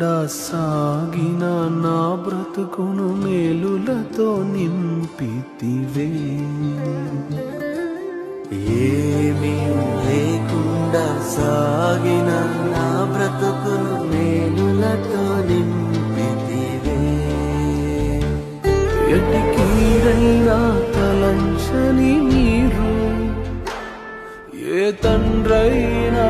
లేకుండా సాగిన నా బ్రతుకును మేలులతో నింపితివే. ఏమీ లేకుండా సాగిన నా బ్రతుకును మేలులతో నింపితివే. ఎట్టి కీడైనా తలంచని మీరు ఏ తండ్రైనా